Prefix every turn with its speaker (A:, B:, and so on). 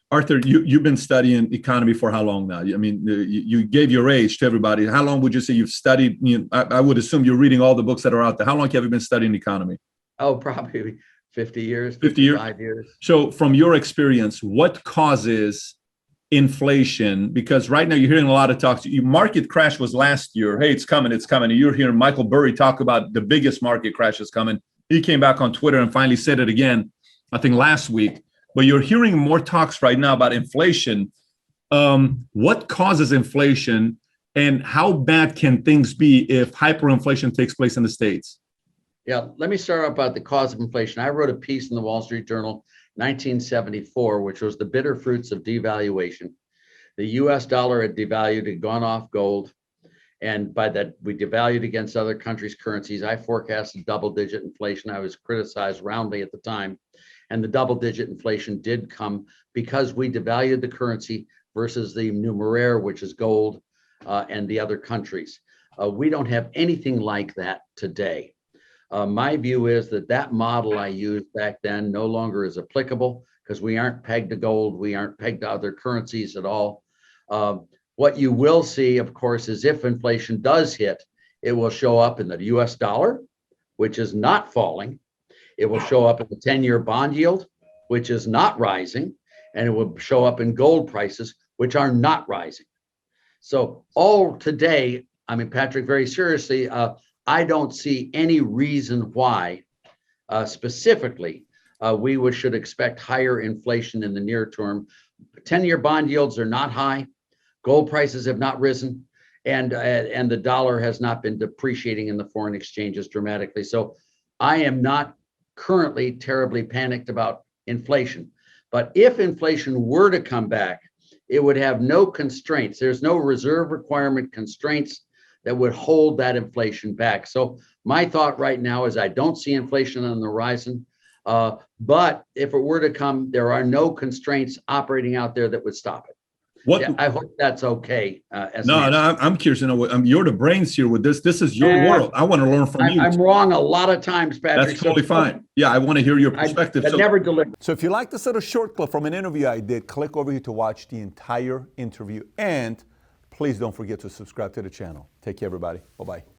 A: Arthur, you've been studying economy for how long now? I mean, you gave your age to everybody. How long would you say you've studied? I would assume you're reading all the books that are out there. How long have you been studying economy?
B: Oh, probably 50 years,
A: 50 years?
B: 55 years.
A: So from your experience, what causes inflation? Because right now you're hearing a lot of talks. Market crash was last year. Hey, it's coming, it's coming. And you're hearing Michael Burry talk about the biggest market crash is coming. He came back on Twitter and finally said it again, I think last week. But you're hearing more talks right now about inflation. What causes inflation, and how bad can things be if hyperinflation takes place in the States?
B: Yeah, let me start about the cause of inflation. I wrote a piece in the Wall Street Journal, 1974, which was the bitter fruits of devaluation. The US dollar had devalued, had gone off gold. And by that, we devalued against other countries' currencies. I forecasted double-digit inflation. I was criticized roundly at the time. And the double-digit inflation did come because we devalued the currency versus the numeraire, which is gold, and the other countries. We don't have anything like that today. My view is that model I used back then no longer is applicable because we aren't pegged to gold. We aren't pegged to other currencies at all. What you will see, of course, is if inflation does hit, it will show up in the US dollar, which is not falling. It will show up in the 10-year bond yield, which is not rising, and it will show up in gold prices, which are not rising. So all today, I mean, Patrick, very seriously, I don't see any reason why specifically we should expect higher inflation in the near term. 10-year bond yields are not high. Gold prices have not risen, and the dollar has not been depreciating in the foreign exchanges dramatically. So I am not currently terribly panicked about inflation. But if inflation were to come back, it would have no constraints. There's no reserve requirement constraints that would hold that inflation back. So my thought right now is I don't see inflation on the horizon. But if it were to come, there are no constraints operating out there that would stop it. Yeah, I hope that's okay.
A: I'm curious to know what you're the brains here with this. This is your world. I want to learn from you.
B: I'm wrong a lot of times, Patrick.
A: That's totally fine. Yeah, I want to hear your perspective.
B: I never deliver.
C: So if you like this little short clip from an interview I did, click over here to watch the entire interview. And please don't forget to subscribe to the channel. Take care, everybody. Bye-bye.